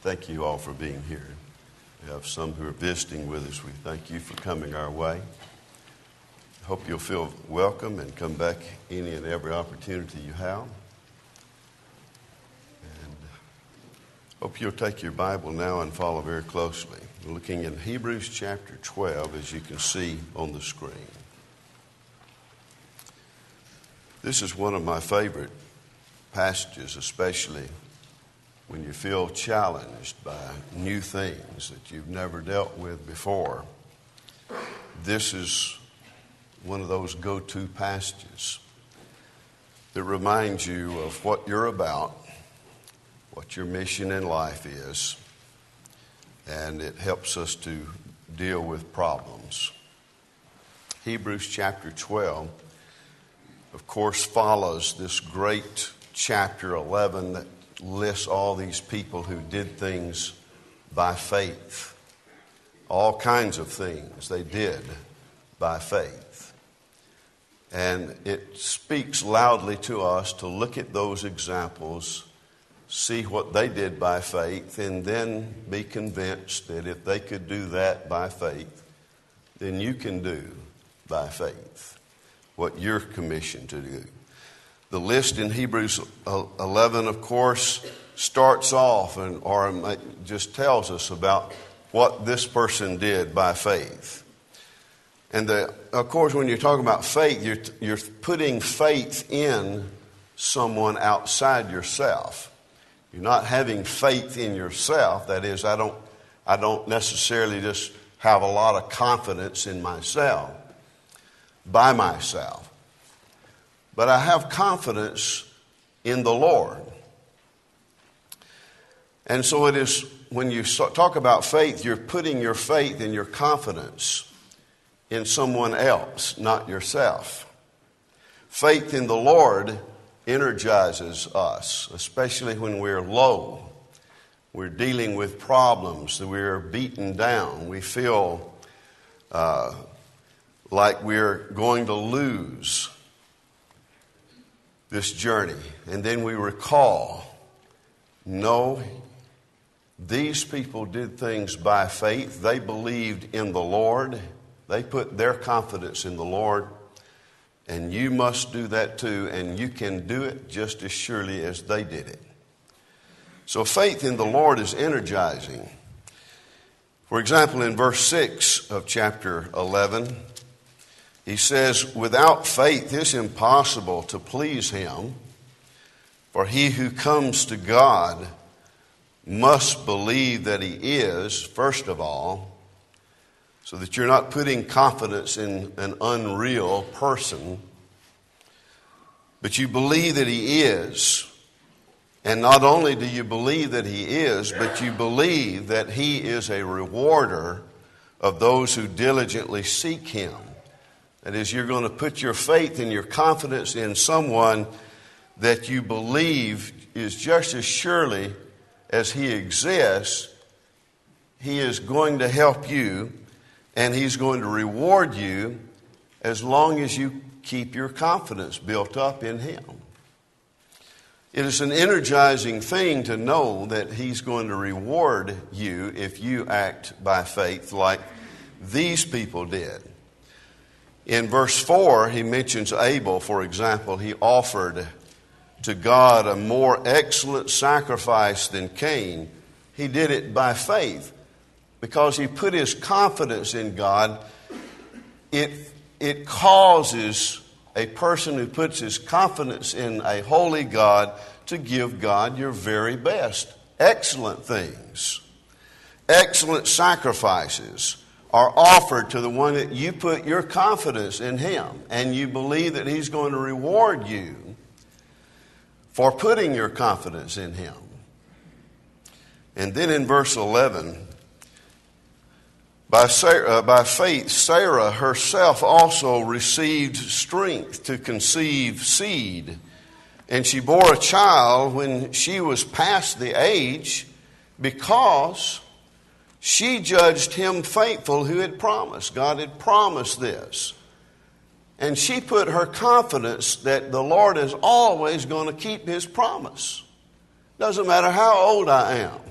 Thank you all for being here. We have some who are visiting with us. We thank you for coming our way. I hope you'll feel welcome and come back any and every opportunity you have. And hope you'll take your Bible now and follow very closely. We're looking in Hebrews chapter 12, as you can see on the screen. This is one of my favorite passages, especially when you feel challenged by new things that you've never dealt with before. This is one of those go-to passages that reminds you of what you're about, what your mission in life is, and it helps us to deal with problems. Hebrews chapter 12, of course, follows this great chapter 11 that lists all these people who did things by faith. All kinds of things they did by faith. And it speaks loudly to us to look at those examples, see what they did by faith, and then be convinced that if they could do that by faith, then you can do by faith what you're commissioned to do. The list in Hebrews 11, of course, starts off or just tells us about what this person did by faith. And of course, when you're talking about faith, you're putting faith in someone outside yourself. You're not having faith in yourself. That is, I don't necessarily just have a lot of confidence in myself, by myself. But I have confidence in the Lord. And so it is, when you talk about faith, you're putting your faith and your confidence in someone else, not yourself. Faith in the Lord energizes us, especially when we're low. We're dealing with problems, that we're beaten down. We feel like we're going to lose this journey. And then we recall, no, these people did things by faith. They believed in the Lord. They put their confidence in the Lord. And you must do that too, and you can do it just as surely as they did it. So faith in the Lord is energizing. For example, in verse 6 of chapter 11, he says, without faith it's impossible to please him, for he who comes to God must believe that he is, first of all, so that you're not putting confidence in an unreal person, but you believe that he is. And not only do you believe that he is, but you believe that he is a rewarder of those who diligently seek him. That is, you're going to put your faith and your confidence in someone that you believe is just as surely as he exists. He is going to help you, and he's going to reward you as long as you keep your confidence built up in him. It is an energizing thing to know that he's going to reward you if you act by faith like these people did. In verse 4, he mentions Abel, for example. He offered to God a more excellent sacrifice than Cain. He did it by faith because he put his confidence in God. It causes a person who puts his confidence in a holy God to give God your very best. Excellent things, excellent sacrifices are offered to the one that you put your confidence in him, and you believe that he's going to reward you for putting your confidence in him. And then in verse 11, by faith, Sarah herself also received strength to conceive seed, and she bore a child when she was past the age, because she judged him faithful who had promised. God had promised this. And she put her confidence that the Lord is always going to keep his promise. Doesn't matter how old I am.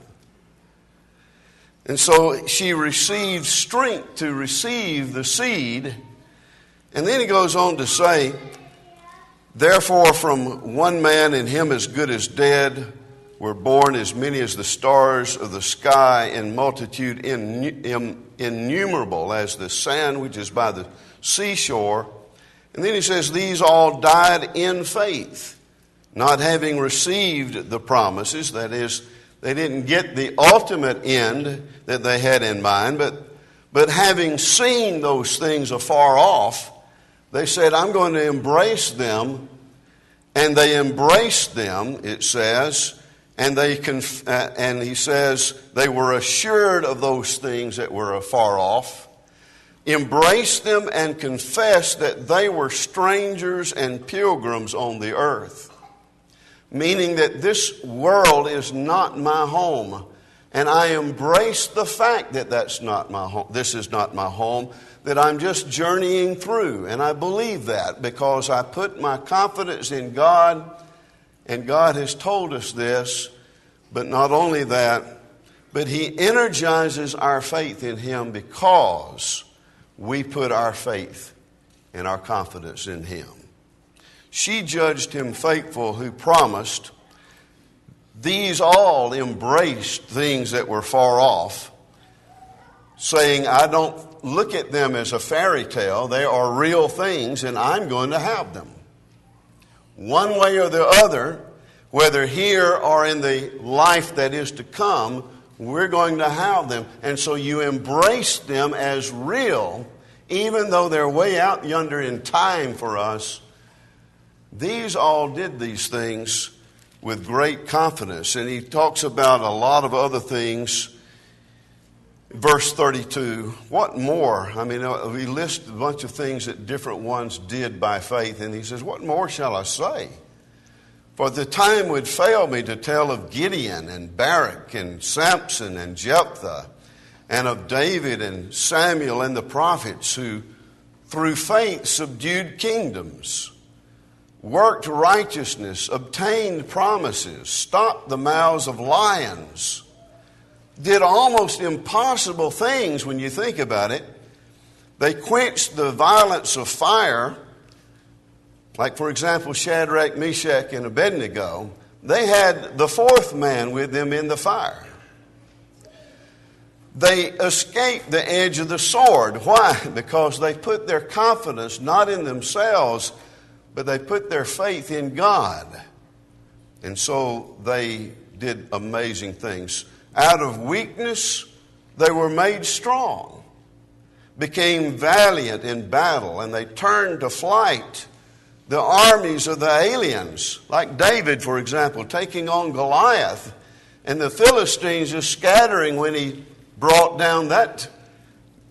And so she received strength to receive the seed. And then he goes on to say, therefore from one man, and him as good as dead, were born as many as the stars of the sky, in multitude innumerable as the sand which is by the seashore. And then he says, these all died in faith, not having received the promises. That is, they didn't get the ultimate end that they had in mind, but having seen those things afar off, they said, I'm going to embrace them. And they embraced them, it says, and he says they were assured of those things that were afar off, embraced them and confessed that they were strangers and pilgrims on the earth. Meaning that this world is not my home. And I embrace the fact that that's not my home. This is not my home, that I'm just journeying through. And I believe that because I put my confidence in God, and God has told us this. But not only that, but He energizes our faith in Him because we put our faith and our confidence in Him. She judged Him faithful who promised. These all embraced things that were far off, saying, I don't look at them as a fairy tale. They are real things, and I'm going to have them. One way or the other, whether here or in the life that is to come, we're going to have them. And so you embrace them as real, even though they're way out yonder in time for us. These all did these things with great confidence. And he talks about a lot of other things. Verse 32, what more? I mean, we list a bunch of things that different ones did by faith. And he says, what more shall I say? For the time would fail me to tell of Gideon and Barak and Samson and Jephthah, and of David and Samuel and the prophets, who through faith subdued kingdoms, worked righteousness, obtained promises, stopped the mouths of lions, did almost impossible things when you think about it. They quenched the violence of fire. Like, for example, Shadrach, Meshach, and Abednego. They had the fourth man with them in the fire. They escaped the edge of the sword. Why? Because they put their confidence not in themselves, but they put their faith in God. And so they did amazing things. Out of weakness, they were made strong, became valiant in battle, and they turned to flight the armies of the aliens, like David, for example, taking on Goliath, and the Philistines just scattering when he brought down that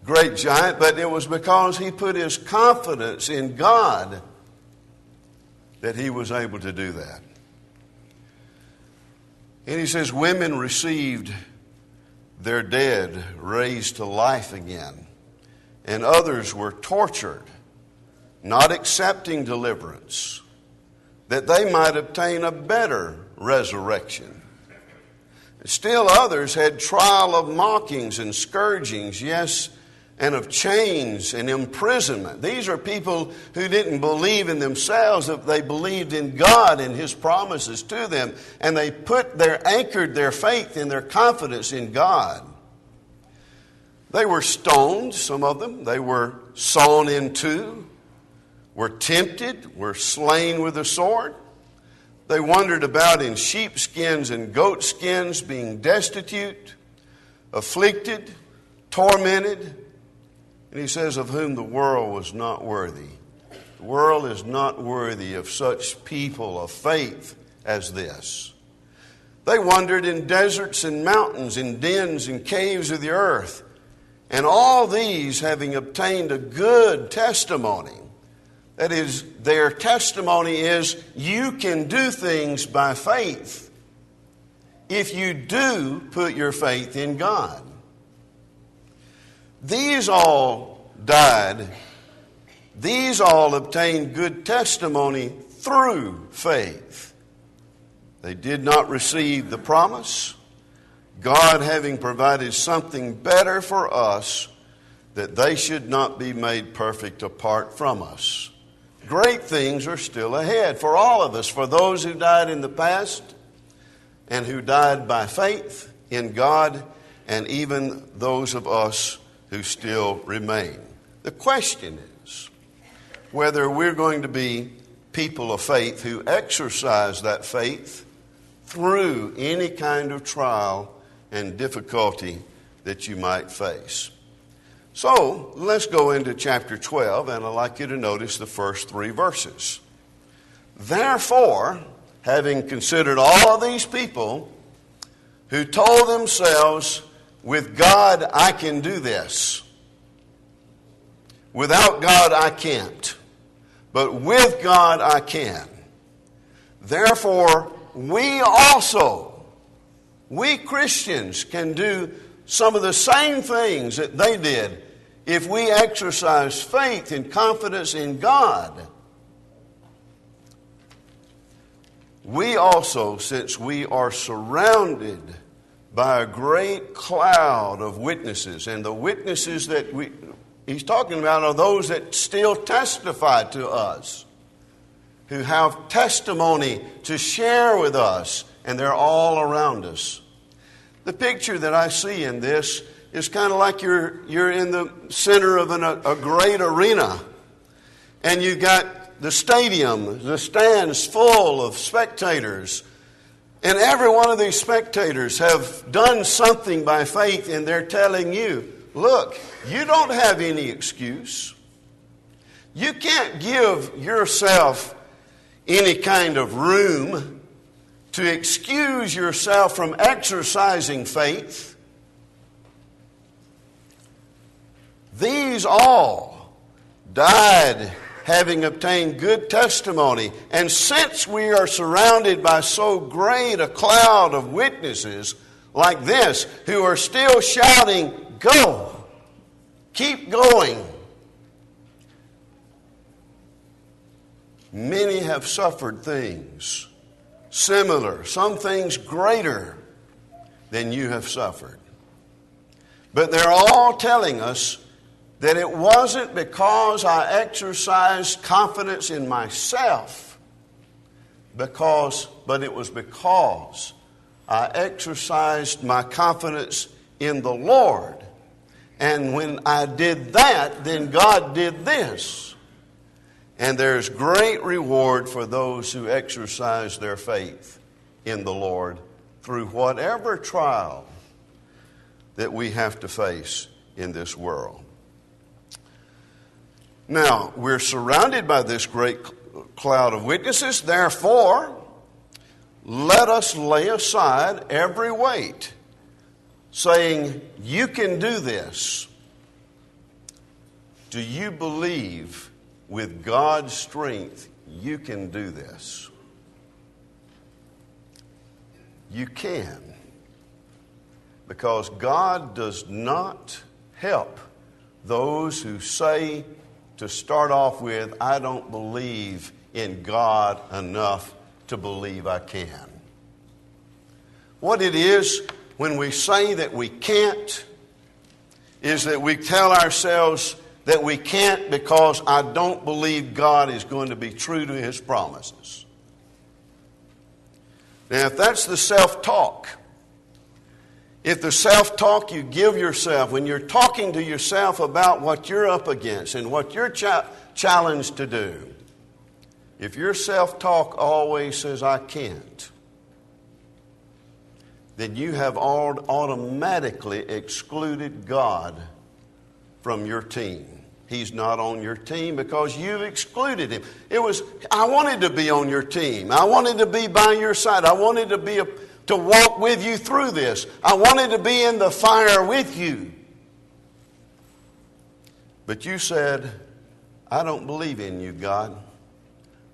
great giant. But it was because he put his confidence in God that he was able to do that. And he says, women received their dead raised to life again, and others were tortured, not accepting deliverance, that they might obtain a better resurrection. Still others had trial of mockings and scourgings, yes, and of chains and imprisonment. These are people who didn't believe in themselves, but they believed in God and His promises to them, and they anchored their faith and their confidence in God. They were stoned, some of them. They were sawn in two, were tempted, were slain with a sword. They wandered about in sheepskins and goatskins, being destitute, afflicted, tormented. And he says, of whom the world was not worthy. The world is not worthy of such people of faith as this. They wandered in deserts and mountains, in dens and caves of the earth. And all these having obtained a good testimony. That is, their testimony is you can do things by faith if you do put your faith in God. These all died. These all obtained good testimony through faith. They did not receive the promise, God having provided something better for us, that they should not be made perfect apart from us. Great things are still ahead for all of us, for those who died in the past and who died by faith in God, and even those of us who still remain. The question is whether we're going to be people of faith who exercise that faith through any kind of trial and difficulty that you might face. So, let's go into chapter 12, and I'd like you to notice the first 3 verses. Therefore, having considered all of these people who told themselves, with God I can do this. Without God I can't. But with God I can. Therefore, we also, we Christians, can do some of the same things that they did if we exercise faith and confidence in God. We also, since we are surrounded by a great cloud of witnesses, and the witnesses that he's talking about are those that still testify to us, who have testimony to share with us, and they're all around us. The picture that I see in this is kind of like you're in the center of a great arena, and you've got the stadium, the stands full of spectators, and every one of these spectators have done something by faith, and they're telling you, look, you don't have any excuse. You can't give yourself any kind of room to excuse yourself from exercising faith. These all died having obtained good testimony. And since we are surrounded by so great a cloud of witnesses like this, who are still shouting, go, keep going. Many have suffered things similar, some things greater than you have suffered. But they're all telling us that it wasn't because I exercised confidence in myself, but it was because I exercised my confidence in the Lord. And when I did that, then God did this. And there's great reward for those who exercise their faith in the Lord through whatever trial that we have to face in this world. Now, we're surrounded by this great cloud of witnesses. Therefore, let us lay aside every weight, saying, you can do this. Do you believe with God's strength you can do this? You can. Because God does not help those who say, to start off with, I don't believe in God enough to believe I can. What it is when we say that we can't is that we tell ourselves that we can't because I don't believe God is going to be true to His promises. Now, if that's the self-talk, if the self-talk you give yourself, when you're talking to yourself about what you're up against and what you're challenged to do, if your self-talk always says, I can't, then you have automatically excluded God from your team. He's not on your team because you've excluded Him. I wanted to be on your team. I wanted to be by your side. I wanted to walk with you through this. I wanted to be in the fire with you. But you said, I don't believe in you, God.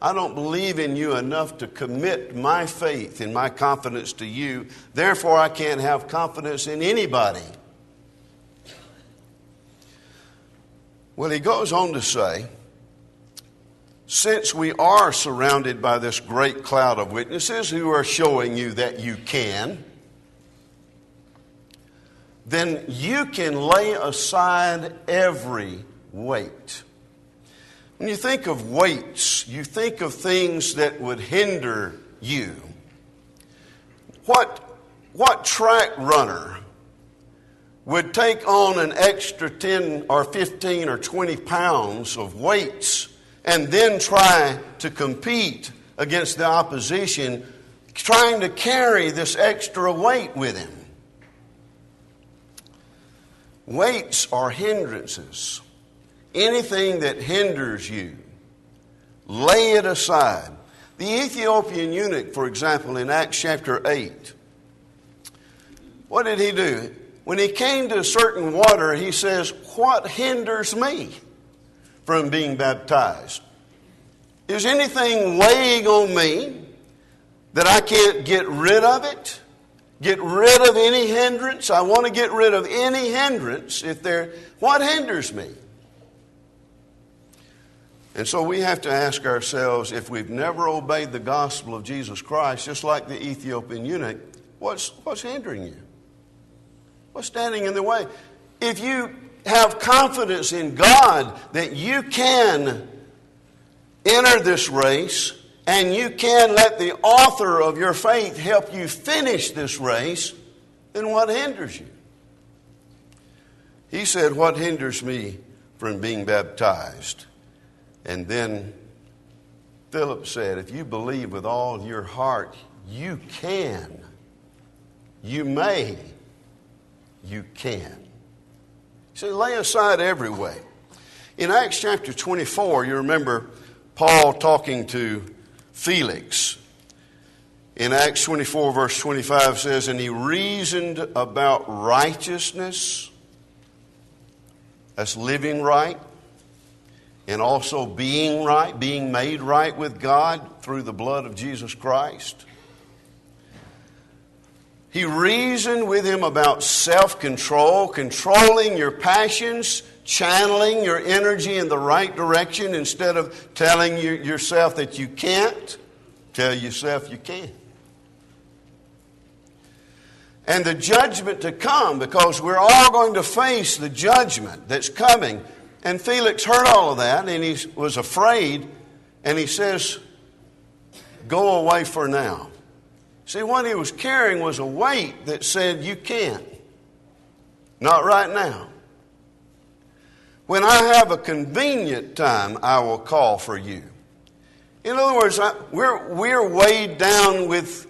I don't believe in you enough to commit my faith and my confidence to you. Therefore, I can't have confidence in anybody. Well, he goes on to say, since we are surrounded by this great cloud of witnesses who are showing you that you can, then you can lay aside every weight. When you think of weights, you think of things that would hinder you. What track runner would take on an extra 10 or 15 or 20 pounds of weights and then try to compete against the opposition, trying to carry this extra weight with him? Weights are hindrances. Anything that hinders you, lay it aside. The Ethiopian eunuch, for example, in Acts chapter 8, what did he do? When he came to a certain water, he says, "What hinders me from being baptized? Is anything weighing on me that I can't get rid of it? Get rid of any hindrance? I want to get rid of any hindrance. What hinders me?" And so we have to ask ourselves, if we've never obeyed the gospel of Jesus Christ, just like the Ethiopian eunuch, what's hindering you? What's standing in the way? If you have confidence in God that you can enter this race and you can let the author of your faith help you finish this race, then what hinders you? He said, "What hinders me from being baptized?" And then Philip said, "If you believe with all your heart, you can. You may. You can." He said, lay aside every weight. In Acts chapter 24, you remember Paul talking to Felix. In Acts 24, verse 25 says, "And he reasoned about righteousness," that's living right, and also being right, being made right with God through the blood of Jesus Christ. He reasoned with him about self-control, controlling your passions, channeling your energy in the right direction instead of telling yourself that you can't. Tell yourself you can. And the judgment to come, because we're all going to face the judgment that's coming. And Felix heard all of that, and he was afraid, and he says, "Go away for now." See, what he was carrying was a weight that said, "You can't. Not right now. When I have a convenient time, I will call for you." In other words, we're weighed down with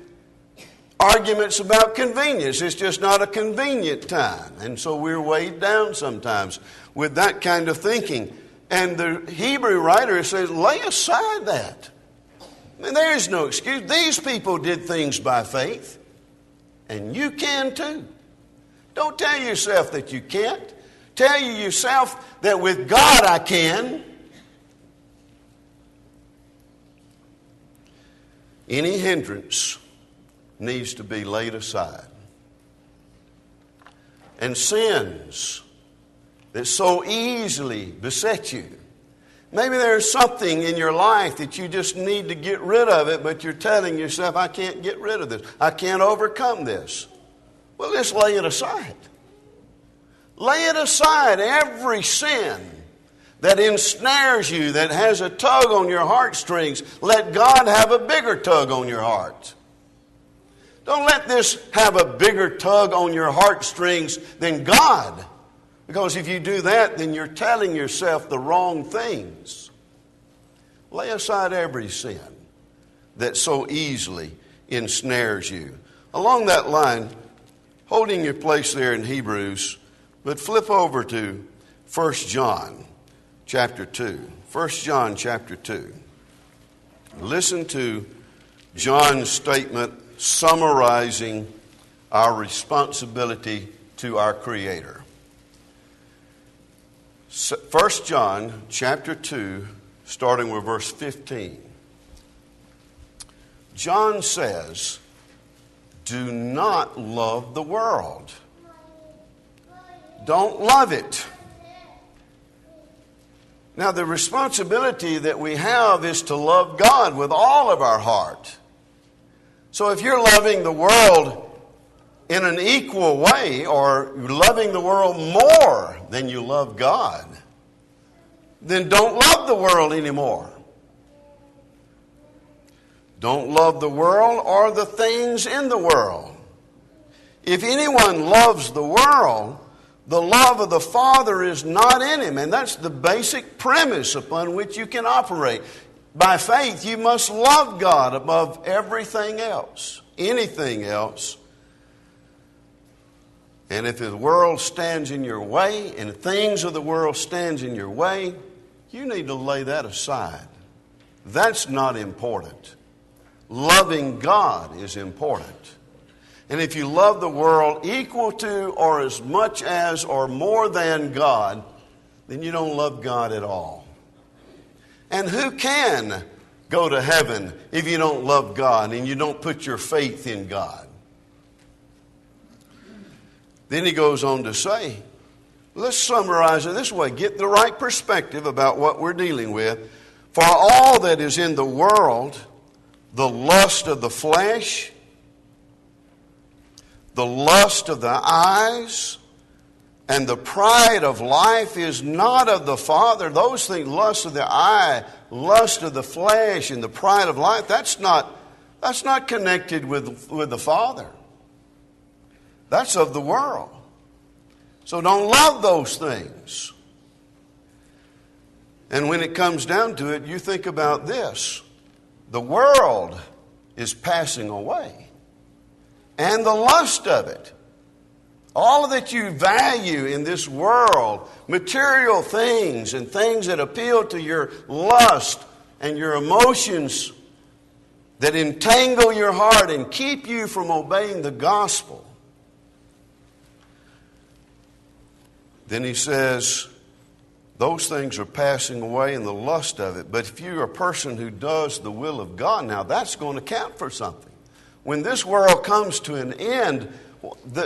arguments about convenience. It's just not a convenient time. And so we're weighed down sometimes with that kind of thinking. And the Hebrew writer says, lay aside that. I mean, there is no excuse. These people did things by faith, and you can too. Don't tell yourself that you can't. Tell yourself that with God I can. Any hindrance needs to be laid aside. And sins that so easily beset you. Maybe there's something in your life that you just need to get rid of it, but you're telling yourself, "I can't get rid of this. I can't overcome this." Well, just lay it aside. Lay it aside, every sin that ensnares you, that has a tug on your heartstrings. Let God have a bigger tug on your heart. Don't let this have a bigger tug on your heartstrings than God. Because if you do that, then you're telling yourself the wrong things. Lay aside every sin that so easily ensnares you. Along that line, holding your place there in Hebrews, but flip over to 1 John chapter 2. 1 John chapter 2. Listen to John's statement summarizing our responsibility to our Creator. 1 John chapter 2, starting with verse 15. John says, "Do not love the world. Don't love it." Now, the responsibility that we have is to love God with all of our heart. So if you're loving the world in an equal way, or loving the world more than you love God, then don't love the world anymore. Don't love the world or the things in the world. If anyone loves the world, the love of the Father is not in him. And that's the basic premise upon which you can operate. By faith, you must love God above everything else, anything else. And if the world stands in your way, and things of the world stands in your way, you need to lay that aside. That's not important. Loving God is important. And if you love the world equal to or as much as or more than God, then you don't love God at all. And who can go to heaven if you don't love God and you don't put your faith in God? Then he goes on to say, let's summarize it this way. Get the right perspective about what we're dealing with. For all that is in the world, the lust of the flesh, the lust of the eyes, and the pride of life is not of the Father. Those things, lust of the eye, lust of the flesh, and the pride of life, that's not connected with the Father. That's of the world. So don't love those things. And when it comes down to it, you think about this. The world is passing away, and the lust of it. All that you value in this world, material things and things that appeal to your lust and your emotions that entangle your heart and keep you from obeying the gospel. Then he says, those things are passing away and the lust of it. But if you're a person who does the will of God, now that's going to count for something. When this world comes to an end,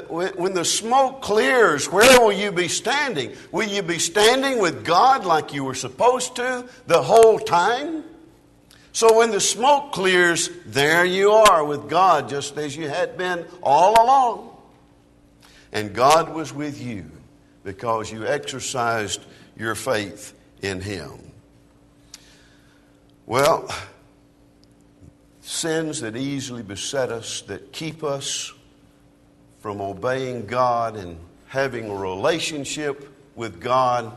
when the smoke clears, where will you be standing? Will you be standing with God like you were supposed to the whole time? So when the smoke clears, there you are with God, just as you had been all along. And God was with you because you exercised your faith in Him. Well, sins that easily beset us, that keep us from obeying God and having a relationship with God,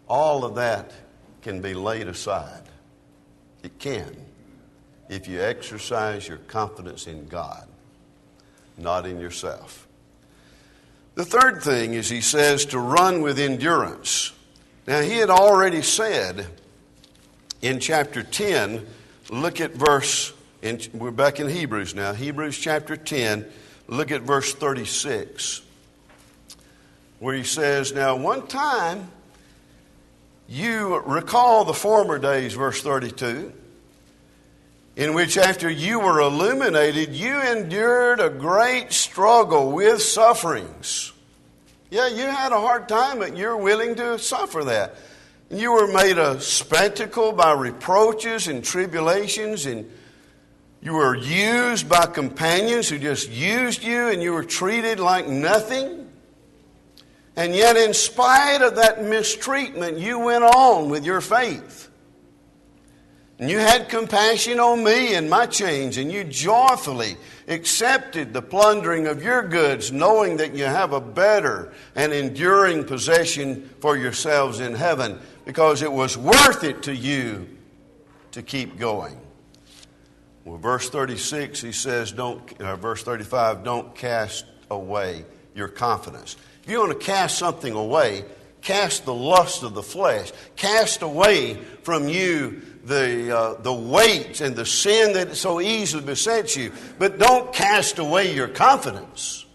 all of that can be laid aside. It can, if you exercise your confidence in God, not in yourself. The third thing is, he says, to run with endurance. Now, he had already said in chapter 10, look at we're back in Hebrews now, Hebrews chapter 10, look at verse 36, where he says, now one time, you recall the former days, verse 32, in which after you were illuminated, you endured a great struggle with sufferings. Yeah, you had a hard time, but you're willing to suffer that. You were made a spectacle by reproaches and tribulations, and you were used by companions who just used you, and you were treated like nothing. And yet, in spite of that mistreatment, you went on with your faith. And you had compassion on me and my chains, and you joyfully accepted the plundering of your goods, knowing that you have a better and enduring possession for yourselves in heaven, because it was worth it to you to keep going. Well, verse 36, he says, verse 35, don't cast away your confidence. If you want to cast something away, cast the lust of the flesh. Cast away from you the weight and the sin that so easily besets you. But don't cast away your confidence.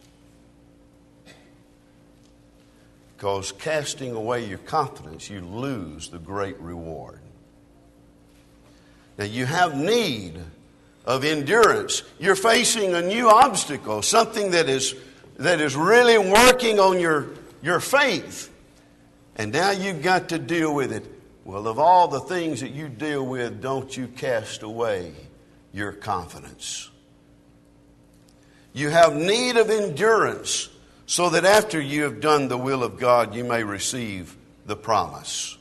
Because casting away your confidence, you lose the great reward. Now, you have need of endurance. You're facing a new obstacle, something that is really working on your faith. And now you've got to deal with it. Well, of all the things that you deal with, don't you cast away your confidence. You have need of endurance, so that after you have done the will of God, you may receive the promise.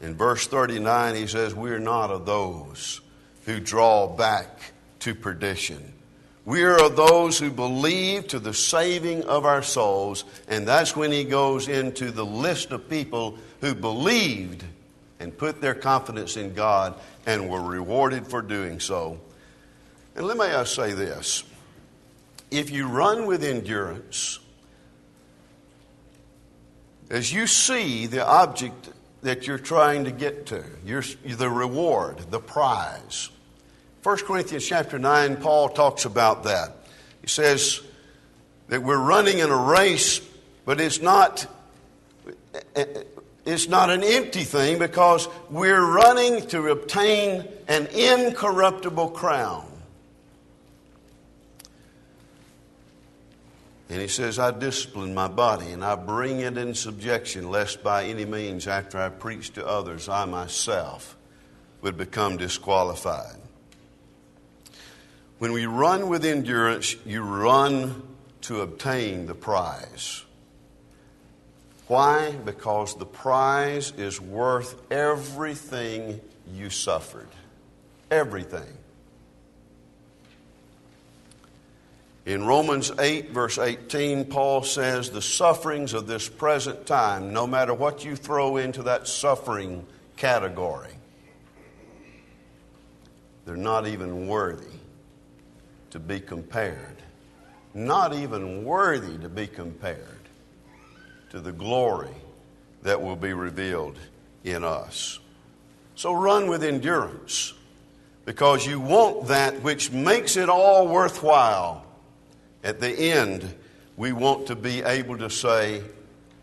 In verse 39, he says, we're not of those who draw back to perdition. We are of those who believe to the saving of our souls. And that's when he goes into the list of people who believed and put their confidence in God and were rewarded for doing so. And let me say this. If you run with endurance, as you see the object that you're trying to get to, the reward, the prize. 1 Corinthians chapter 9, Paul talks about that. He says that we're running in a race, but it's not an empty thing, because we're running to obtain an incorruptible crown. And he says, I discipline my body and I bring it in subjection, lest by any means after I preach to others, I myself would become disqualified. When we run with endurance, you run to obtain the prize. Why? Because the prize is worth everything you suffered. Everything. In Romans 8, verse 18, Paul says, the sufferings of this present time, no matter what you throw into that suffering category, they're not even worthy to be compared. Not even worthy to be compared to the glory that will be revealed in us. So run with endurance, because you want that which makes it all worthwhile. At the end, we want to be able to say,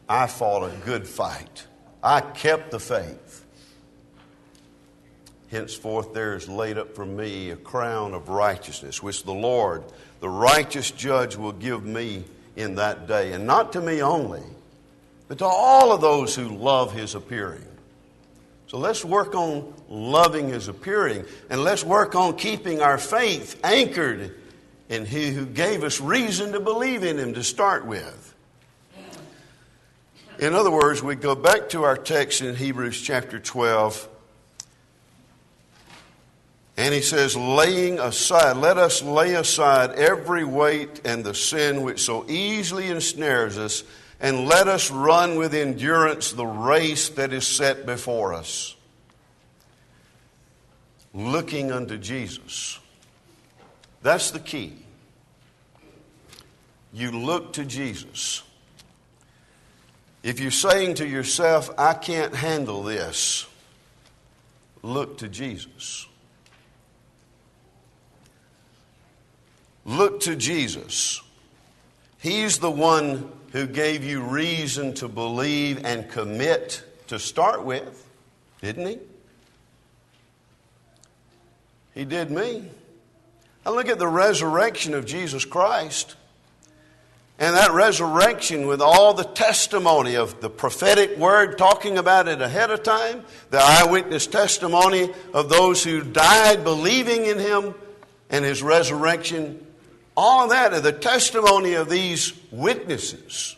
I fought a good fight. I kept the faith. Henceforth there is laid up for me a crown of righteousness, which the Lord, the righteous judge, will give me in that day. And not to me only, but to all of those who love his appearing. So let's work on loving his appearing, and let's work on keeping our faith anchored in he who gave us reason to believe in him to start with. In other words, we go back to our text in Hebrews chapter 12. And he says, laying aside, let us lay aside every weight and the sin which so easily ensnares us, and let us run with endurance the race that is set before us. Looking unto Jesus. That's the key. You look to Jesus. If you're saying to yourself, I can't handle this, look to Jesus. Look to Jesus. He's the one who gave you reason to believe and commit to start with, didn't he? He did me. I look at the resurrection of Jesus Christ, and that resurrection with all the testimony of the prophetic word talking about it ahead of time, the eyewitness testimony of those who died believing in him and his resurrection, all of that, and the testimony of these witnesses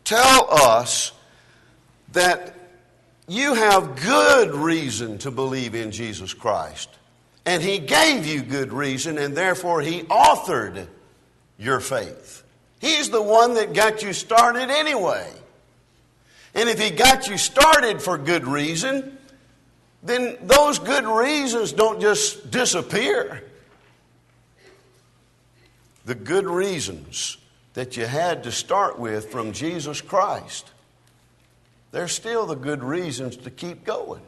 tell us that you have good reason to believe in Jesus Christ. And he gave you good reason, and therefore he authored your faith. He's the one that got you started anyway. And if he got you started for good reason, then those good reasons don't just disappear. The good reasons that you had to start with from Jesus Christ, they're still the good reasons to keep going.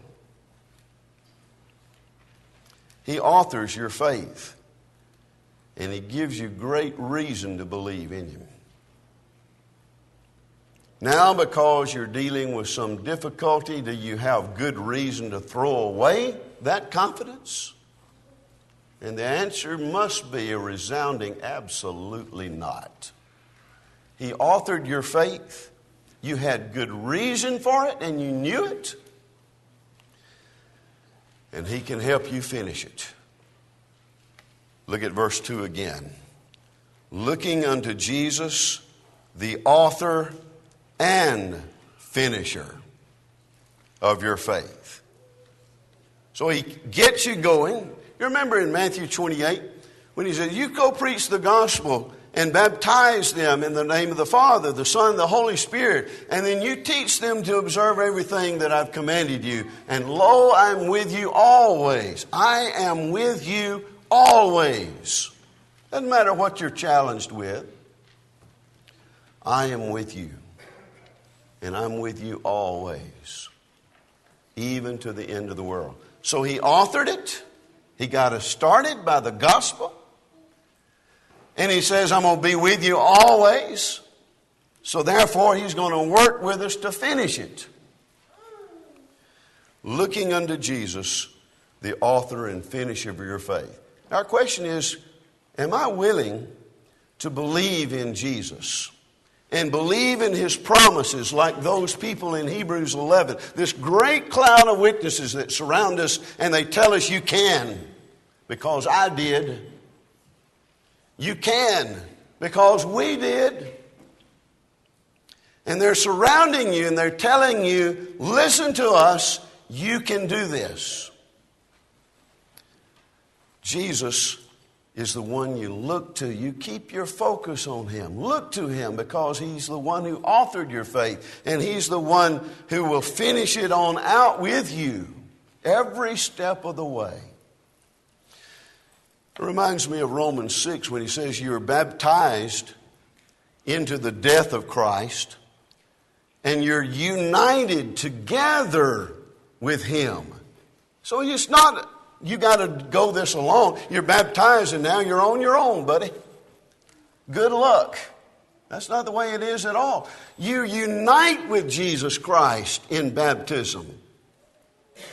He authors your faith, and he gives you great reason to believe in him. Now, because you're dealing with some difficulty, do you have good reason to throw away that confidence? And the answer must be a resounding absolutely not. He authored your faith. You had good reason for it, and you knew it. And he can help you finish it. Look at verse 2 again. looking unto Jesus, the author and finisher of your faith. So he gets you going. You remember in Matthew 28 when he said, you go preach the gospel and baptize them in the name of the Father, the Son, the Holy Spirit, and then you teach them to observe everything that I've commanded you. And lo, I'm with you always. I am with you always. Doesn't matter what you're challenged with. I am with you. And I'm with you always. Even to the end of the world. So he authored it. He got us started by the gospel. And he says, I'm going to be with you always. So therefore, he's going to work with us to finish it. Looking unto Jesus, the author and finisher of your faith. Our question is, am I willing to believe in Jesus? And believe in his promises like those people in Hebrews 11. This great cloud of witnesses that surround us and they tell us you can. Because I did. You can. Because we did. And they're surrounding you and they're telling you, listen to us, you can do this. Jesus is the one you look to. You keep your focus on him. Look to him because he's the one who authored your faith. And he's the one who will finish it on out with you every step of the way. It reminds me of Romans 6 when he says you are baptized into the death of Christ and you're united together with him. So it's not you got to go this alone. You're baptized and now you're on your own, buddy. Good luck. That's not the way it is at all. You unite with Jesus Christ in baptism.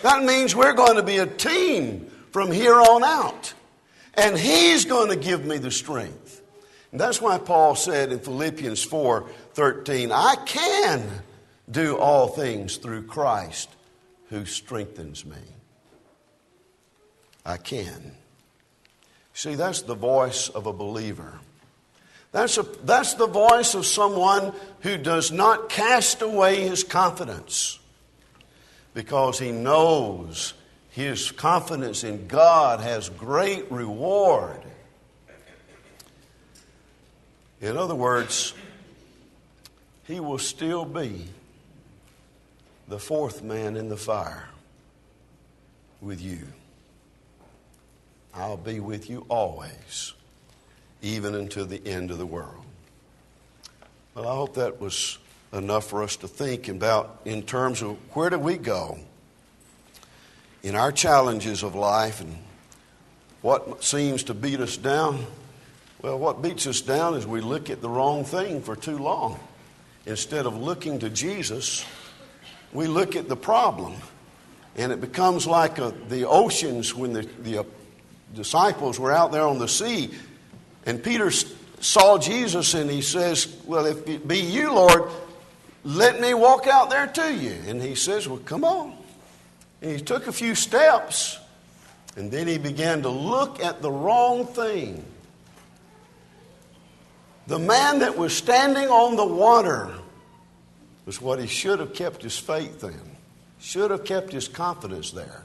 That means we're going to be a team from here on out. And he's going to give me the strength. And that's why Paul said in Philippians 4:13, I can do all things through Christ who strengthens me. I can. See, that's the voice of a believer. That's the voice of someone who does not cast away his confidence because he knows his confidence in God has great reward. In other words, he will still be the fourth man in the fire with you. I'll be with you always, even until the end of the world. Well, I hope that was enough for us to think about in terms of where do we go in our challenges of life and what seems to beat us down. Well, what beats us down is we look at the wrong thing for too long. Instead of looking to Jesus, we look at the problem. And it becomes like the oceans when the disciples were out there on the sea. And Peter saw Jesus and he says, well, if it be you, Lord, let me walk out there to you. And he says, well, come on. And he took a few steps. And then he began to look at the wrong thing. The man that was standing on the water was what he should have kept his faith in. Should have kept his confidence there.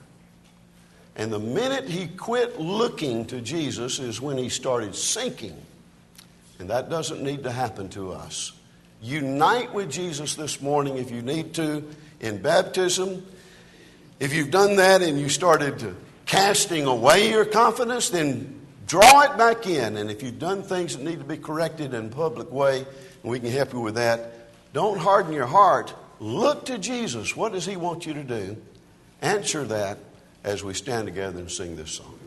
And the minute he quit looking to Jesus is when he started sinking. And that doesn't need to happen to us. Unite with Jesus this morning if you need to in baptism. If you've done that and you started casting away your confidence, then draw it back in. And if you've done things that need to be corrected in a public way, and we can help you with that, don't harden your heart. Look to Jesus. What does he want you to do? Answer that as we stand together and sing this song.